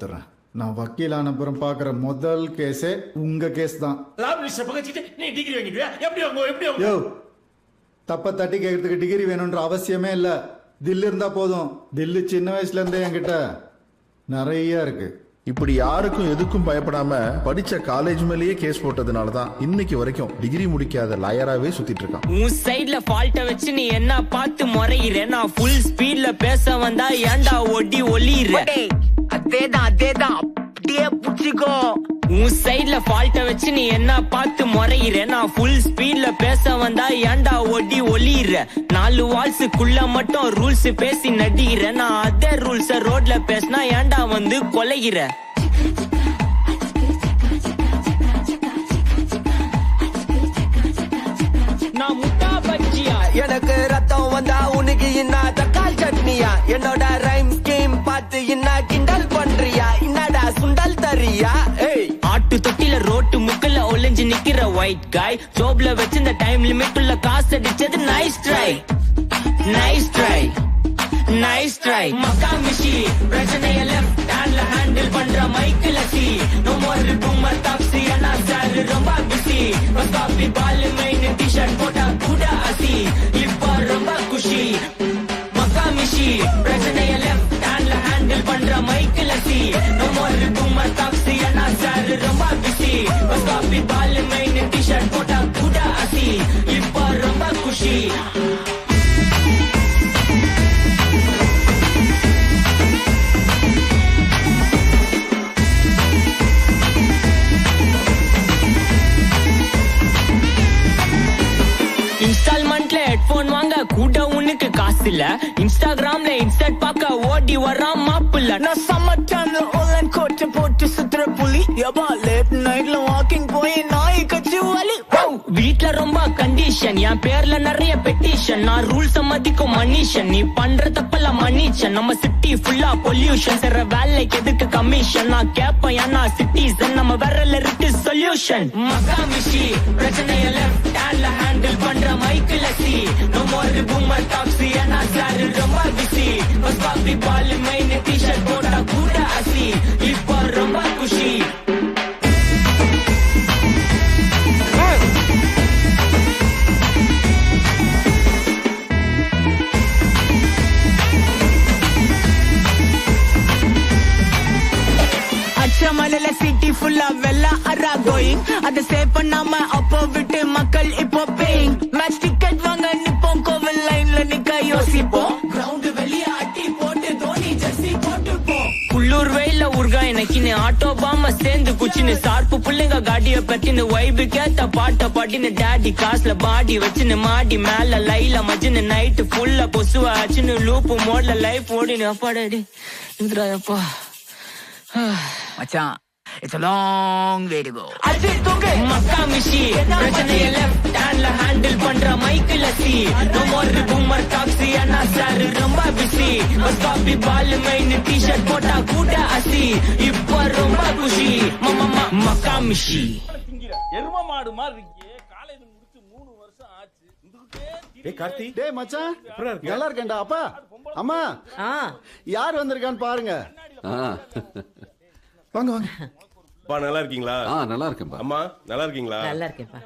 தர்றேன். நான் வக்கீலான அப்புறம் பார்க்குற முதல் கேஸே உங்க கேஸ் தான். யோ, தப்ப தட்டி கேட்கறதுக்கு டிகிரி வேணும்ன்ற அவசியமே இல்லை. தில்லு இருந்தா போதும். தில்லு சின்ன வயசுல இருந்தே என்கிட்ட நிறைய இருக்கு. இப்படி யாருக்கும் எதுக்கும் பயப்படாம படிச்ச காலேஜ் மேலேயே கேஸ் போட்டதுனால தான் இன்னைக்கு வரைக்கும் டிகிரி முடிக்காத லாயராவே சுத்திட்டு இருக்கான். உன் சைடுல ஃபால்ட்ட வச்சு நீ என்ன பார்த்து முறையிற? நான் ஃபுல் ஸ்பீட்ல பேச வந்தா ஏன்டா ஒடி ஒளியிற? அதேதான் அப்படியே புடிச்சுக்கோ. உன் சைடுல ஃபால்ட்ட வச்சு நீ என்ன பார்த்து முறையிற? நான் ஃபுல் ஸ்பீட்ல பேச வந்தா ஏன்டா ஒடி ஒளியிற? 4 வால்ஸுக்குள்ள மட்டும் ரூல்ஸ் பேசி நடிகிற. நான் அதே ரூல்ஸ ரோட்ல பேசினா ஏன்டா வந்து கொலைகிற? நான் முட்டா பச்சியா, எனக்கு ரத்தம் வந்தா உனக்கு என்ன தக்காள் சட்னியா? என்னோட ரைம் ஸ்கீம் பார்த்து என்ன கிண்டல் பண்றியா? என்னடா சுண்டல் தரியா? ஆட்டு தொட்டில ரோட்டு முக்கல ஒளிஞ்சு நிக்கிற ஒயிட் காய். ஜோப்ல வச்சிருந்த டைம் லிமிட் உள்ள காசு அடிச்சது nice try, nice try, nice try. மக்கா மிஷி பிரச்சனைய லெஃப்ட் ஹேண்ட்ல ஹேண்டில் பண்ற மைக்கில் சி. நோ மோர் பூமர் டாக்ஸி அண்ணா சார் ரொம்ப பிஸி. பஸ் காபி பால் மெயின் டி-ஷர்ட் போட்டா கூட அசி. இப்ப ரொம்ப குஷி. மக்கா மிஷி பிரச்சனைய லெஃப்ட் ஹேண்ட்ல ஹேண்டில் பண்ற மைக்கில் சி. நோ மோர் பூமர் டாக்ஸி அண்ணா சார் ரொம்ப பிஸி. பஸ் காபி பால் மெயின் டி-ஷர்ட் போட்டா கூட அசி. இப்ப ரொம்ப குஷி. இன்ஸ்டால்மெண்ட்ல ஹெட்போன் வாங்க கூட உனக்கு காசு இல்ல. இன்ஸ்டாகிராம்ல இன்ஸ்டன்ட் பார்க்க ஓடி வரான் மாப்பிள்ள. நான் சம்மர் சேனல் ஆன்லைன் கோட்டை போட்டு சுத்துற புலி. எபா லேட் நைட்ல வாக்கிங் போய் நாய் கட்சி வலி. வீட்ல ரொம்ப கண்டிஷன், என் பேர்ல நிறைய பெட்டிஷன். நான் ரூல்ஸ் மதிக்கும் மனுஷன், நீ பண்ற தப்பெல்லாம் மன்னிச்சன். நம்ம சிட்டி ஃபுல்லா பொல்யூஷன், செய்ற வேலைக்கு எதுக்கு கமிஷன்? நான் கேப்பேன் ஏன்னா சிட்டிசன், நம்ம விரல்ல இருக்கு சொல்யூஷன். மக்கா மிஷி பிரச்சனைய லெஃப்ட் ஹேண்ட்ல ஹேண்டில் பண்ற மைக்கில் சி. நோ மோர் பூமர் டாக்ஸி அண்ணா சார் ரொம்ப பிஸி. பஸ் காபி பால் மெயின் டி-ஷர்ட் போட்டா கூட அசி. இப்ப ரொம்ப குஷி. மலையில சிட்டி ஃபுல்லா வெள்ளா அரா கோயிங். அதை சேவ் பண்ணாம அப்போ விட்டு மக்கள் இப்போ பேயிங். மேட்ச் டிக்கெட் வாங்க நிப்போம், கோவில் லைன்ல நிக்க யோசிப்போம். கிரவுண்ட் வெளிய அட்டி போட்டு தோனி ஜெர்சி போட்டுப்போம். உள்ளூர் வெயில உருகா எனக்குன்னு ஆட்டோ பாம சேர்ந்து குச்சின்னு. சார்பு புள்ளைங்க காடிய பத்தின்னு வைபு கேத்த பாட்ட பாட்டின்னு. டாடி காசுல பாடி வச்சுன்னு மாடி மேல லைல மஜின்னு. நைட்டு ஃபுல்லா பொசுவா ஆச்சுன்னு லூப்பு மோட்ல லைஃப் ஓடினு. அப்பாடாடி இதுராயப்பா மச்சான், it's a long way to go. Ajith தூக்கு மக்கா மிஷி பிரச்சனைய லெஃப்ட் ஹேண்ட்ல ஹேண்டில் பண்ற மைக்கில் சி. நோ மோர் பூமர் டாக்ஸி அண்ணா சார் ரொம்ப பிஸி. பஸ் காபி பால் மெயின் டி-ஷர்ட் போட்டா கூட அசி. இப்ப ரொம்ப குஷி. மக்கா மிஷி எரும மாடு மாதிரி இருக்கே. காலேஜ் முடிச்சு 3 வருஷம் ஆச்சு. டேய் கார்த்தி, டேய் மச்சான், நல்லா இருக்கேன்டா. அப்பா அம்மா யார் வந்திருக்கான்னு பாருங்க. வாங்க வாங்க. நல்லா இருக்கீங்களா? நல்லா இருக்கேன்பா. அம்மா நல்லா இருக்கீங்களா? நல்லா இருக்கேன்ப்பா.